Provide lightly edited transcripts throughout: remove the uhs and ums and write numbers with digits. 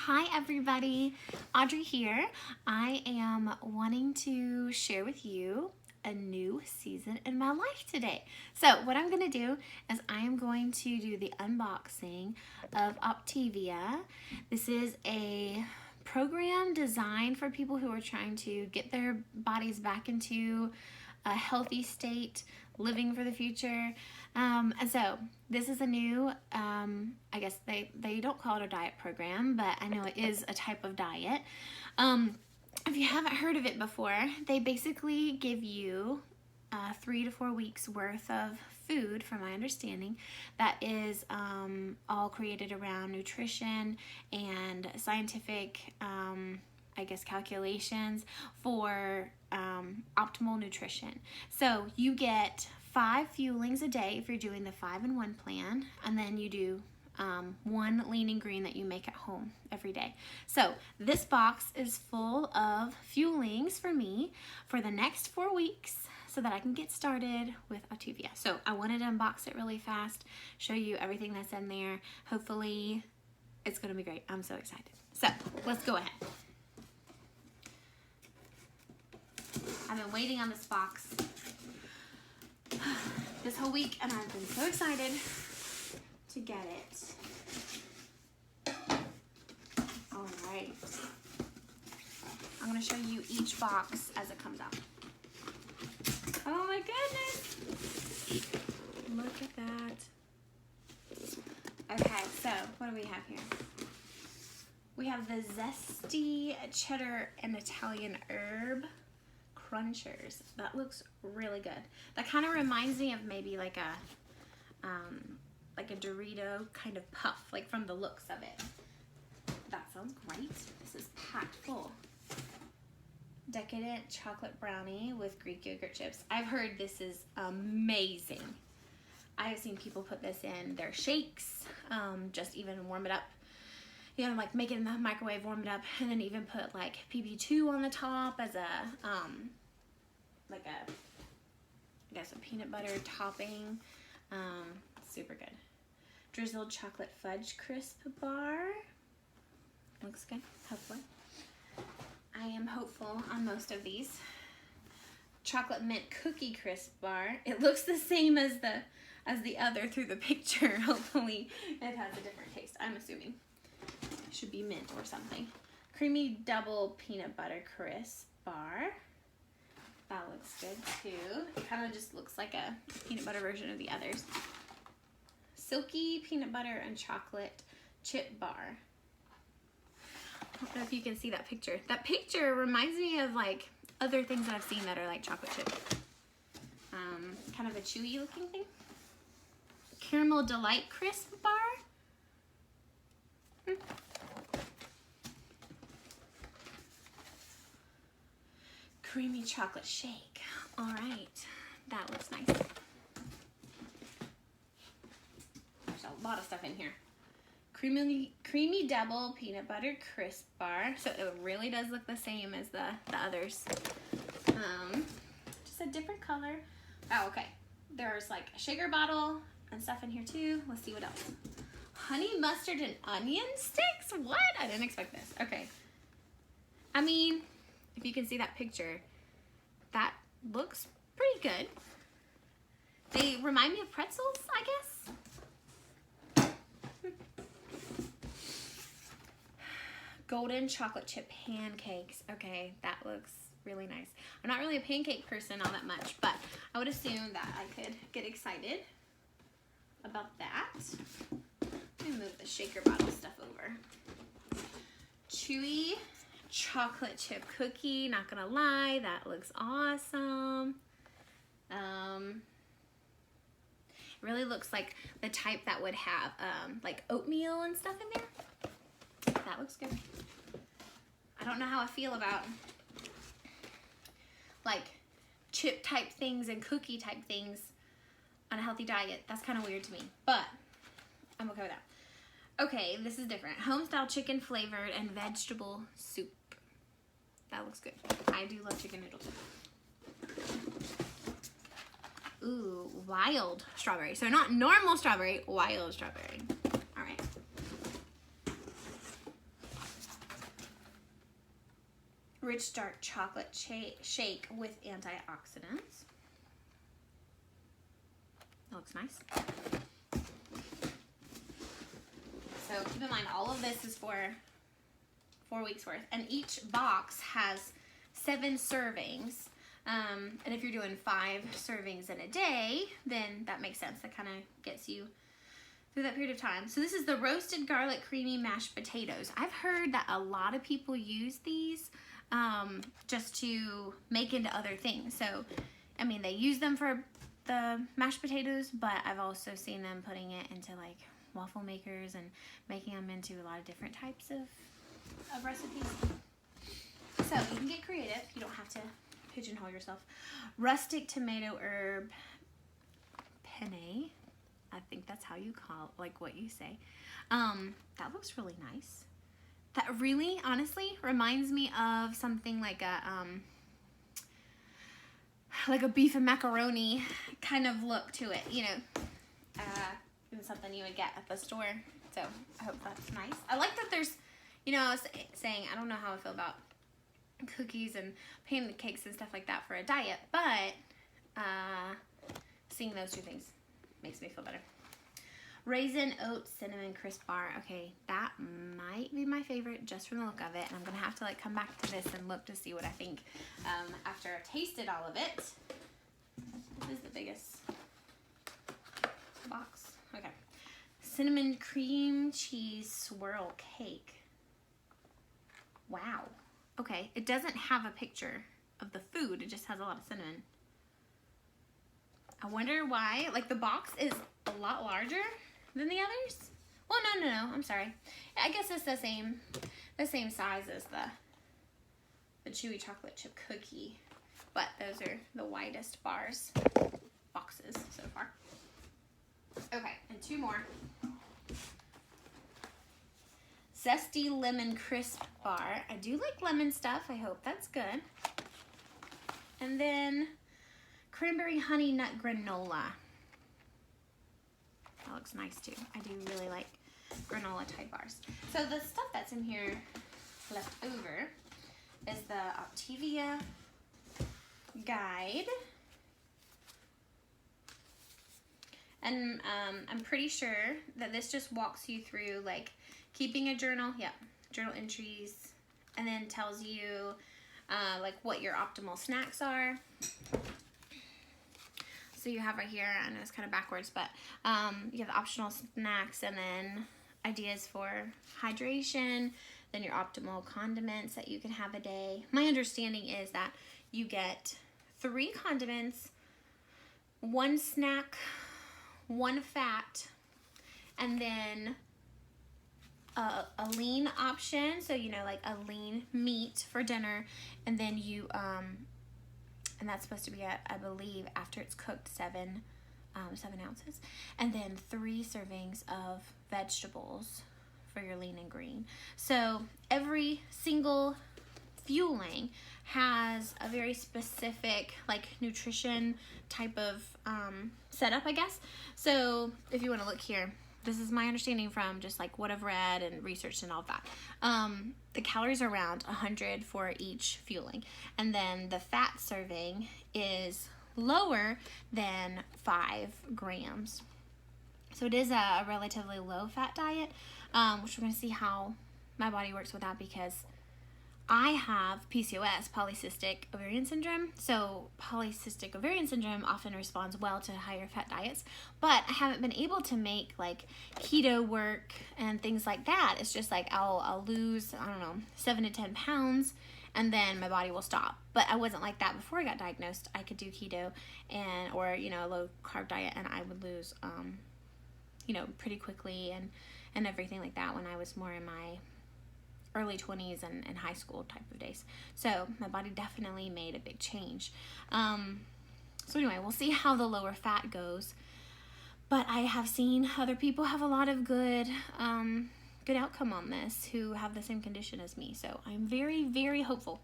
Hi everybody, Audrey here. I am wanting to share with you a new season in my life today. So what I'm going to do is I am going to do the unboxing of Optavia. This is a program designed for people who are trying to get their bodies back into a healthy state, living for the future. And so this is a new, I guess they don't call it a diet program, but I know it is a type of diet. If you haven't heard of it before, they basically give you 3 to 4 weeks worth of food, from my understanding, that is all created around nutrition and scientific I guess calculations for optimal nutrition. So you get 5 fuelings a day if you're doing the 5-in-1 plan, and then you do 1 lean and green that you make at home every day. So this box is full of fuelings for me for the next 4 weeks so that I can get started with Optavia. So I wanted to unbox it really fast, show you everything that's in there. Hopefully it's gonna be great. I'm so excited. So let's go ahead. I've been waiting on this box this whole week, and I've been so excited to get it. All right. I'm going to show you each box as it comes out. Oh my goodness. Look at that. Okay, so what do we have here? We have the zesty cheddar and Italian herb crunchers. That looks really good. That kind of reminds me of maybe like a Dorito kind of puff, like from the looks of it. That sounds great. This is packed full. Decadent chocolate brownie with Greek yogurt chips. I've heard this is amazing. I have seen people put this in their shakes, just even warm it up. You know, like make it in the microwave, warm it up, and then even put like PP2 on the top as a, I guess a peanut butter topping. Super good. Drizzled chocolate fudge crisp bar. Looks good, hopefully. I am hopeful on most of these. Chocolate mint cookie crisp bar. It looks the same as the other through the picture. Hopefully it has a different taste, I'm assuming. Should be mint or something. Creamy double peanut butter crisp bar. That looks good too. It kind of just looks like a peanut butter version of the others. Silky peanut butter and chocolate chip bar. I don't know if you can see that picture. That picture reminds me of like other things that I've seen that are like chocolate chip. Kind of a chewy looking thing. Caramel delight crisp bar. Creamy chocolate shake. All right, that looks nice. There's a lot of stuff in here. Creamy double peanut butter crisp bar. So it really does look the same as the others. Just a different color. Oh, okay. There's like a sugar bottle and stuff in here too. Let's see what else. Honey mustard and onion sticks? What? I didn't expect this. Okay. I mean, if you can see that picture, that looks pretty good. They remind me of pretzels, I guess. Golden chocolate chip pancakes. Okay, that looks really nice. I'm not really a pancake person all that much, but I would assume that I could get excited about that. Let me move the shaker bottle stuff over. Chewy chocolate chip cookie. Not gonna lie, that looks awesome. It really looks like the type that would have like oatmeal and stuff in there. That looks good. I don't know how I feel about like chip type things and cookie type things on a healthy diet. That's kind of weird to me, but I'm okay with that. Okay, this is different. Home-style chicken flavored and vegetable soup. That looks good. I do love chicken noodle soup. Ooh, wild strawberry. So not normal strawberry, wild strawberry. All right. rich dark chocolate shake with antioxidants. That looks nice. So keep in mind, all of this is for 4 weeks worth, and each box has 7 servings. And if you're doing 5 servings in a day, then that makes sense. That kind of gets you through that period of time. So this is the roasted garlic creamy mashed potatoes. I've heard that a lot of people use these just to make into other things. So, I mean, they use them for the mashed potatoes, but I've also seen them putting it into like waffle makers and making them into a lot of different types of recipes. So you can get creative. You don't have to pigeonhole yourself. Rustic tomato herb penne. I think that's how you call it, like what you say. That looks really nice. That really, honestly, reminds me of something like a beef and macaroni kind of look to it, you know. Something you would get at the store. So I hope that's nice. I like that there's, you know, I was saying, I don't know how I feel about cookies and pancakes and stuff like that for a diet, but seeing those 2 things makes me feel better. Raisin oat cinnamon crisp bar. Okay, that might be my favorite just from the look of it, and I'm gonna have to like come back to this and look to see what I think after I've tasted all of it. This is the biggest box. Okay. Cinnamon cream cheese swirl cake. Wow. Okay, it doesn't have a picture of the food. It just has a lot of cinnamon. I wonder why. Like, the box is a lot larger than the others. Well, no. I'm sorry. I guess it's the same size as the chewy chocolate chip cookie, but those are the widest boxes so far. Okay, and 2 more. Zesty lemon crisp bar. I do like lemon stuff. I hope that's good. And then cranberry honey nut granola. That looks nice too. I do really like granola type bars. So the stuff that's in here left over is the Optavia guide. And I'm pretty sure that this just walks you through like keeping a journal, journal entries, and then tells you like what your optimal snacks are. So you have right here, I know it's kind of backwards, but you have the optional snacks and then ideas for hydration, then your optimal condiments that you can have a day. My understanding is that you get 3 condiments, 1 snack, 1 fat, and then a lean option, so you know, like a lean meat for dinner, and then you and that's supposed to be at, I believe, after it's cooked, 7 ounces, and then 3 servings of vegetables for your lean and green. So every single fueling has a very specific like nutrition type of setup, I guess. So if you want to look here, this is my understanding from just like what I've read and researched and all of that. The calories are around 100 for each fueling, and then the fat serving is lower than 5 grams. So it is a relatively low fat diet, which we're going to see how my body works with that, because I have PCOS, polycystic ovarian syndrome. So polycystic ovarian syndrome often responds well to higher fat diets, but I haven't been able to make like keto work and things like that. It's just like I'll lose, I don't know, 7 to 10 pounds, and then my body will stop. But I wasn't like that before I got diagnosed. I could do keto or a low carb diet, and I would lose pretty quickly and everything like that when I was more in my early 20s and high school type of days. So my body definitely made a big change. So anyway, we'll see how the lower fat goes. But I have seen other people have a lot of good outcome on this who have the same condition as me. So I'm very, very hopeful.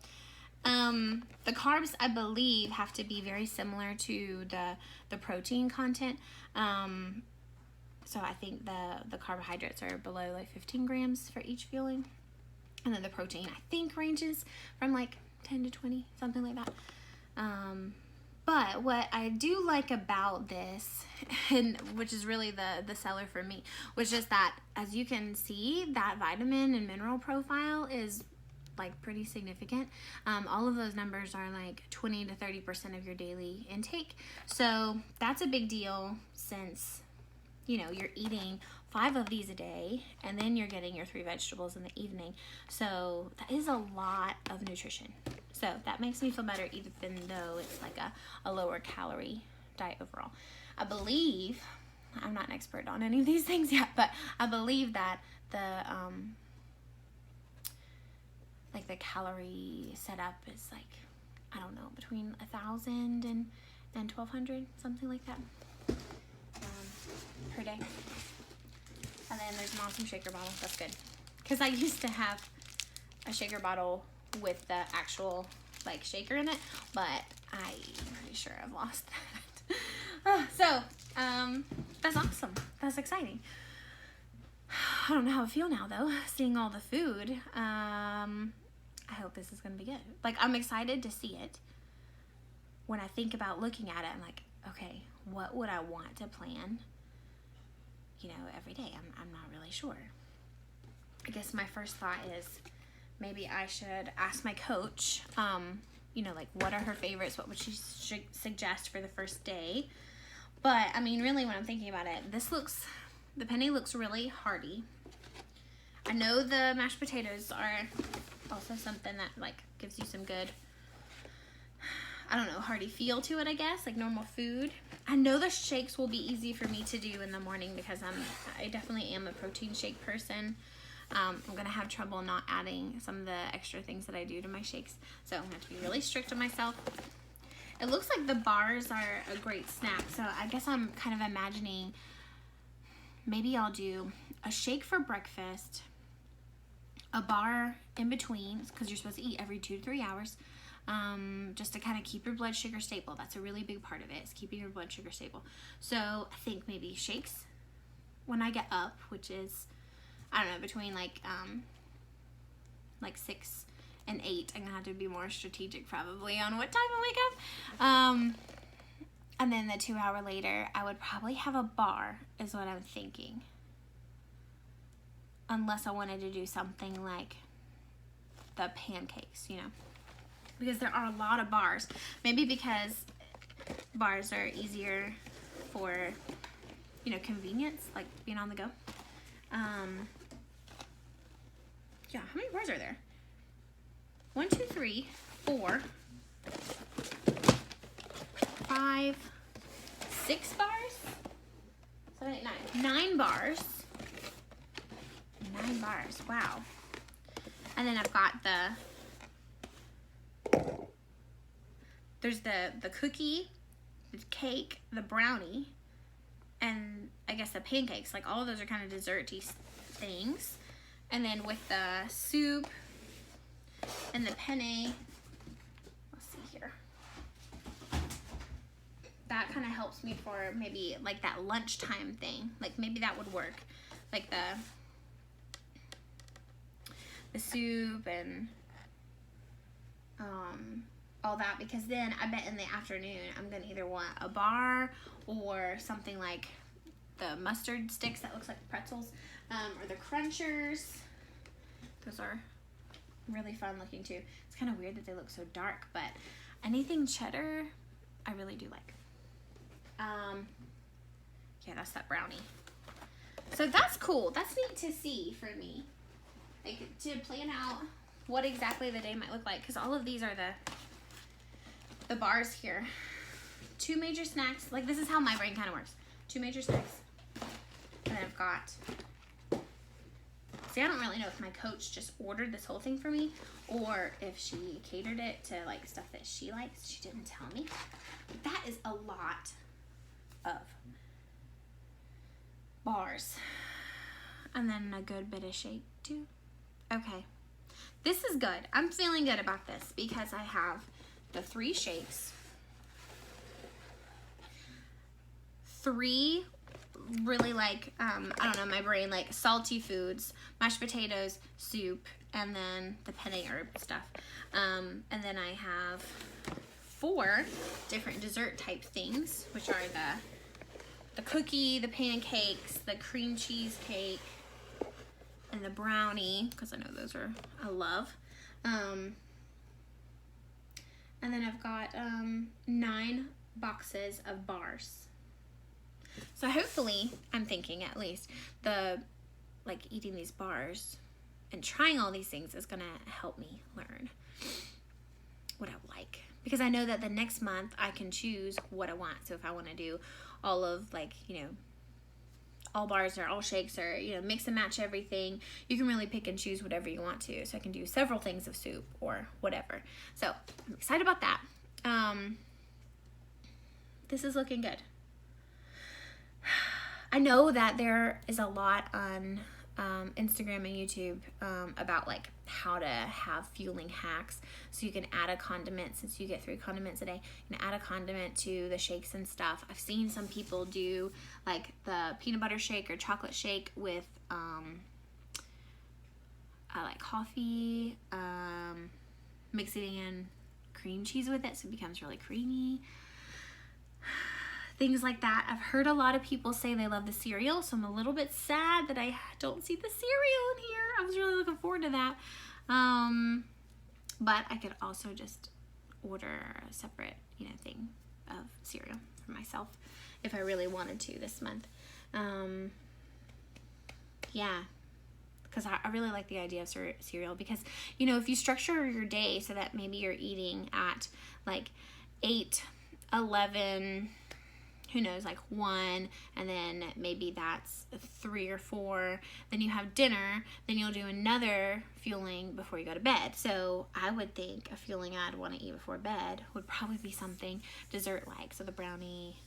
The carbs, I believe, have to be very similar to the protein content. So I think the carbohydrates are below like 15 grams for each fueling. And then the protein, I think, ranges from like 10 to 20, something like that. But what I do like about this, and which is really the seller for me, was just that, as you can see, that vitamin and mineral profile is like pretty significant. All of those numbers are like 20 to 30% of your daily intake. So that's a big deal, since, you know, you're eating 5 of these a day, and then you're getting your 3 vegetables in the evening. So that is a lot of nutrition. So that makes me feel better, even though it's like a lower calorie diet overall. I believe, I'm not an expert on any of these things yet, but I believe that the calorie setup is like, I don't know, between 1,000 and 1,200, something like that, per day. And then there's an awesome shaker bottle. That's good, because I used to have a shaker bottle with the actual like shaker in it, but I'm pretty sure I've lost that. That's awesome. That's exciting. I don't know how I feel now though, seeing all the food. I hope this is gonna be good. Like, I'm excited to see it. When I think about looking at it, I'm like, okay, what would I want to plan, you know, every day? I'm not really sure. I guess my first thought is maybe I should ask my coach, you know, like, what are her favorites? What would she suggest for the first day? But I mean, really, when I'm thinking about it, the penne looks really hearty. I know the mashed potatoes are also something that like gives you some good, I don't know, hearty feel to it, I guess, like normal food. I know the shakes will be easy for me to do in the morning, because I definitely am a protein shake person. I'm gonna have trouble not adding some of the extra things that I do to my shakes, so I'm gonna have to be really strict on myself. It looks like the bars are a great snack, so I guess I'm kind of imagining maybe I'll do a shake for breakfast, a bar in between, because you're supposed to eat every 2 to 3 hours, just to kind of keep your blood sugar stable. That's a really big part of it, is keeping your blood sugar stable. So I think maybe shakes when I get up, which is, I don't know, between like 6 and 8. I'm gonna have to be more strategic probably on what time I wake up. And then the 2 hour later, I would probably have a bar, is what I'm thinking. Unless I wanted to do something like the pancakes, you know, because there are a lot of bars. Maybe because bars are easier for, you know, convenience, like being on the go. Yeah, how many bars are there? 1, 2, 3, 4, 5, 6 bars? 7, 8, 9. 9 bars. 9 bars, wow. And then I've got there's the cookie, the cake, the brownie, and I guess the pancakes. Like, all of those are kind of desserty things. And then with the soup and the penne, let's see here. That kind of helps me for maybe like that lunchtime thing. Like, maybe that would work. Like the soup and all that, because then I bet in the afternoon I'm gonna either want a bar or something like the mustard sticks that looks like pretzels, or the crunchers. Those are really fun looking too. It's kind of weird that they look so dark, but anything cheddar I really do like. Yeah, that's that brownie. So that's cool. That's neat to see for me. Like, to plan out what exactly the day might look like, because all of these are the bars here. 2 major snacks. Like, this is how my brain kind of works. 2 major snacks. And then I've got, see, I don't really know if my coach just ordered this whole thing for me or if she catered it to like stuff that she likes. She didn't tell me. But that is a lot of bars. And then a good bit of shake too. Okay, this is good. I'm feeling good about this because I have the 3 shakes, 3 really like, I don't know, my brain, like salty foods, mashed potatoes, soup, and then the penne herb stuff. And then I have 4 different dessert type things, which are the cookie, the pancakes, the cream cheese cake, and the brownie, because I know those are a love. And then I've got 9 boxes of bars. So hopefully, I'm thinking at least, eating these bars and trying all these things is gonna help me learn what I like. Because I know that the next month I can choose what I want. So if I want to do all of all bars or all shakes or, mix and match everything, you can really pick and choose whatever you want to. So I can do several things of soup or whatever. So I'm excited about that. This is looking good. I know that there is a lot on Instagram and YouTube about how to have fueling hacks. So you can add a condiment, since you get 3 condiments a day, you can add a condiment to the shakes and stuff. I've seen some people do the peanut butter shake or chocolate shake with coffee, mixing in cream cheese with it so it becomes really creamy. Things like that. I've heard a lot of people say they love the cereal, so I'm a little bit sad that I don't see the cereal in here. I was really looking forward to that. But I could also just order a separate, thing of cereal for myself if I really wanted to this month. Yeah, because I really like the idea of cereal because, if you structure your day so that maybe you're eating at 8, 11, who knows, 1, and then maybe that's 3 or 4, then you have dinner, then you'll do another fueling before you go to bed. So I would think a fueling I'd want to eat before bed would probably be something dessert-like, so the brownie,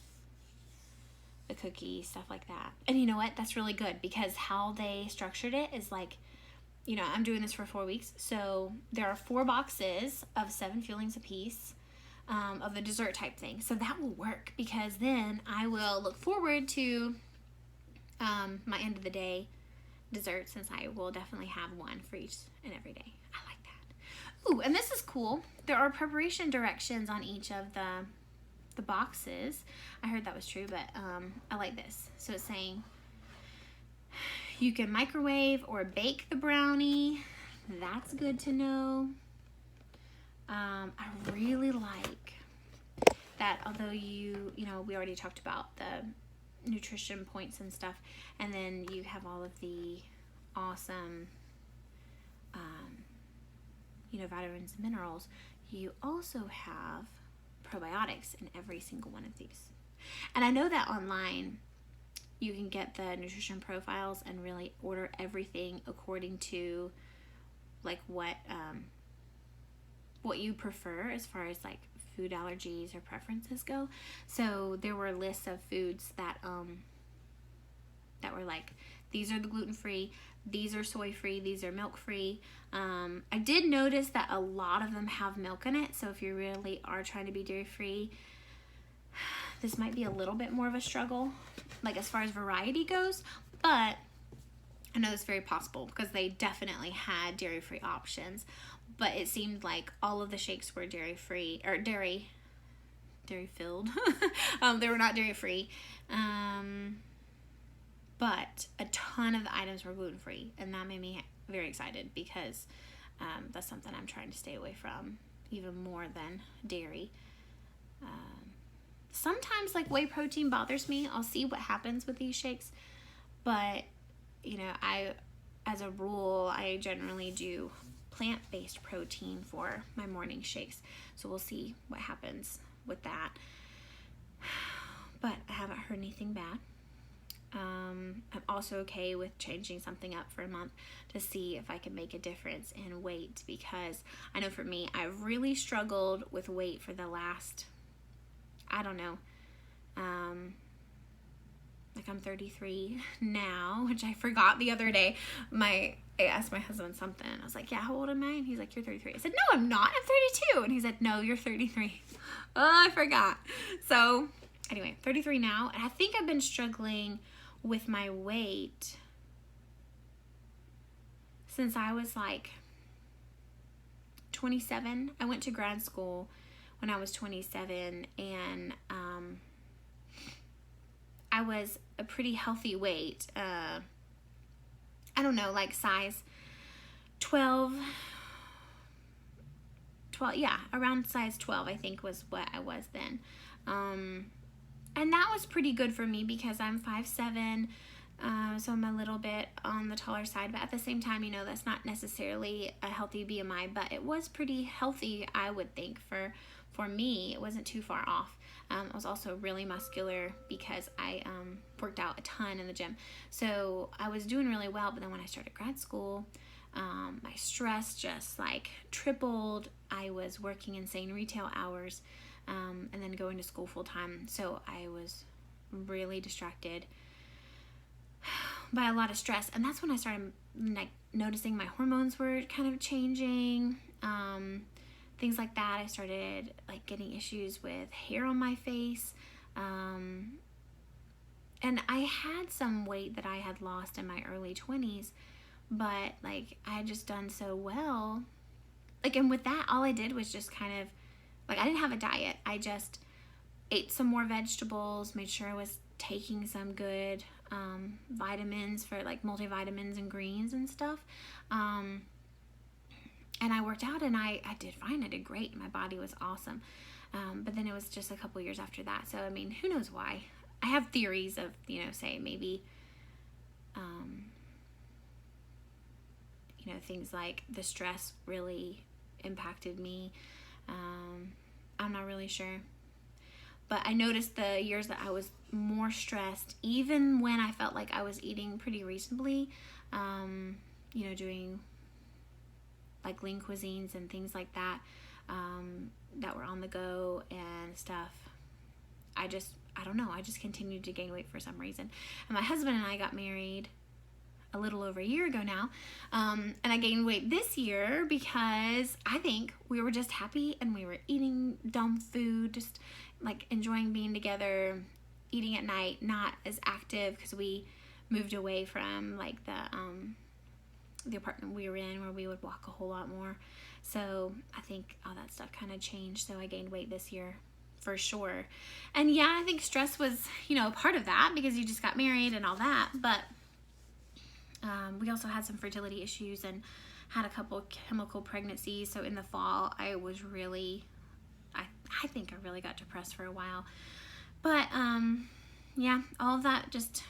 the cookie, stuff like that. And you know what, that's really good because how they structured it is I'm doing this for 4 weeks, so there are 4 boxes of 7 fuelings apiece. Of the dessert type thing. So that will work because then I will look forward to my end of the day dessert, since I will definitely have one for each and every day. I like that. Ooh, and this is cool. There are preparation directions on each of the boxes. I heard that was true, but I like this. So it's saying you can microwave or bake the brownie. That's good to know. I really like that, although we already talked about the nutrition points and stuff, and then you have all of the awesome, vitamins and minerals, you also have probiotics in every single one of these. And I know that online you can get the nutrition profiles and really order everything according to what you prefer as far as food allergies or preferences go. So there were lists of foods that were these are the gluten-free, these are soy-free, these are milk-free. I did notice that a lot of them have milk in it, so if you really are trying to be dairy-free, this might be a little bit more of a struggle as far as variety goes, but I know it's very possible because they definitely had dairy-free options. But it seemed like all of the shakes were dairy-free, or dairy-filled. They were not dairy-free. But a ton of the items were gluten-free. And that made me very excited because that's something I'm trying to stay away from even more than dairy. Sometimes whey protein bothers me. I'll see what happens with these shakes. But, as a rule, I generally do plant-based protein for my morning shakes, so we'll see what happens with that, but I haven't heard anything bad. I'm also okay with changing something up for a month to see if I can make a difference in weight, because I know for me, I've really struggled with weight for the last, I don't know, I'm 33 now, which I forgot the other day. I asked my husband something. I was like, yeah, how old am I? And he's like, you're 33. I said, no, I'm not. I'm 32. And he said, no, you're 33. Oh, I forgot. So anyway, 33 now. And I think I've been struggling with my weight since I was 27. I went to grad school when I was 27, and I was a pretty healthy weight. I don't know, like size 12, yeah, around size 12, I think was what I was then. And that was pretty good for me because I'm 5'7", so I'm a little bit on the taller side, but at the same time, you know, that's not necessarily a healthy BMI, but it was pretty healthy, I would think, for me. It wasn't too far off. I was also really muscular because I worked out a ton in the gym. So I was doing really well, but then when I started grad school, my stress just like tripled. I was working insane retail hours, and then going to school full time. So I was really distracted by a lot of stress. And that's when I started like noticing my hormones were kind of changing. Things like that. I started like getting issues with hair on my face. And I had some weight that I had lost in my early 20s, but like I had just done so well. Like, and with that, all I did was just kind of like, I didn't have a diet. I just ate some more vegetables, made sure I was taking some good vitamins for like multivitamins and greens and stuff. And I worked out, and I did fine. I did great. My body was awesome. But then it was just a couple years after that. So, I mean, who knows why? I have theories of, you know, say maybe, you know, things like the stress really impacted me. I'm not really sure. But I noticed the years that I was more stressed, even when I felt like I was eating pretty reasonably, you know, doing like lean cuisines and things like that, that were on the go and stuff. I don't know, I just continued to gain weight for some reason. And my husband and I got married a little over a year ago now, and I gained weight this year because I think we were just happy and we were eating dumb food, just like enjoying being together, eating at night, not as active because we moved away from like the apartment we were in where we would walk a whole lot more. So I think all that stuff kind of changed. So I gained weight this year for sure. And yeah, I think stress was, you know, part of that because you just got married and all that. But we also had some fertility issues and had a couple chemical pregnancies. So in the fall, I was really, I think I really got depressed for a while. But yeah, all of that just,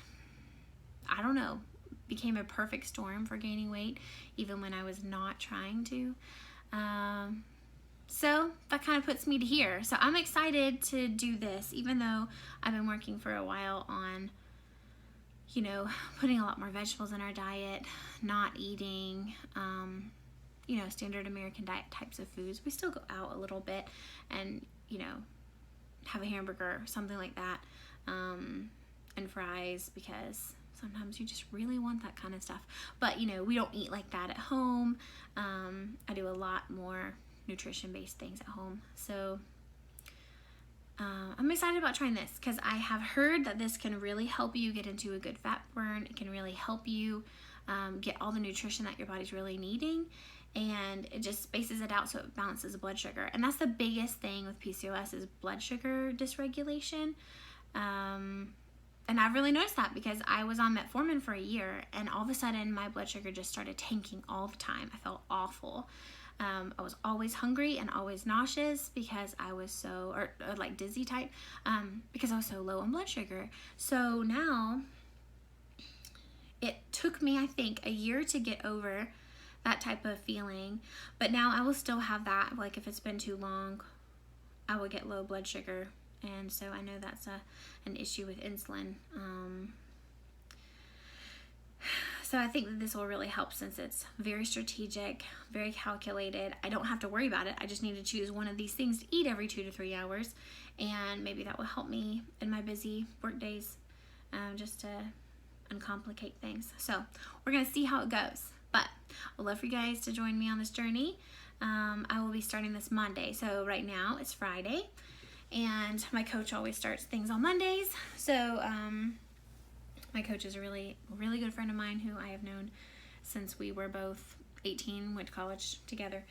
I don't know, became a perfect storm for gaining weight, even when I was not trying to. So that kind of puts me to here. So I'm excited to do this, even though I've been working for a while on, you know, putting a lot more vegetables in our diet, not eating, you know, standard American diet types of foods. We still go out a little bit and, you know, have a hamburger or something like that, and fries, because sometimes you just really want that kind of stuff. But, you know, we don't eat like that at home. I do a lot more nutrition-based things at home. So I'm excited about trying this because I have heard that this can really help you get into a good fat burn. It can really help you get all the nutrition that your body's really needing, and it just spaces it out so it balances the blood sugar. And that's the biggest thing with PCOS is blood sugar dysregulation. And I've really noticed that because I was on metformin for a year, and all of a sudden my blood sugar just started tanking all the time. I felt awful. I was always hungry and always nauseous because I was so, or like dizzy type, because I was so low in blood sugar. So now it took me, I think, a year to get over that type of feeling, but now I will still have that. Like if it's been too long, I will get low blood sugar. And so I know that's an issue with insulin. So I think that this will really help since it's very strategic, very calculated. I don't have to worry about it. I just need to choose one of these things to eat every 2 to 3 hours. And maybe that will help me in my busy work days, just to uncomplicate things. So we're going to see how it goes. But I'd love for you guys to join me on this journey. I will be starting this Monday. So right now it's Friday. And my coach always starts things on Mondays. So my coach is a really, really good friend of mine who I have known since we were both 18, went to college together.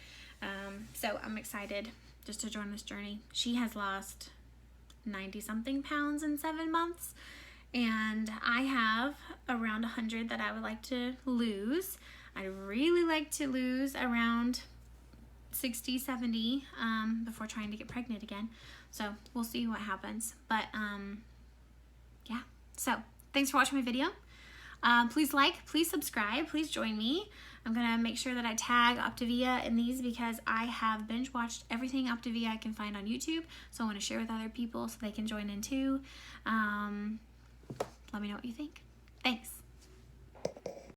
So I'm excited just to join this journey. She has lost 90 something pounds in 7 months, and I have around 100 that I would like to lose. I'd really like to lose around 60, 70 before trying to get pregnant again. So we'll see what happens. But yeah, so thanks for watching my video. Please like, please subscribe, please join me. I'm gonna make sure that I tag Optavia in these because I have binge watched everything Optavia I can find on YouTube. So I want to share with other people so they can join in too. Let me know what you think. Thanks.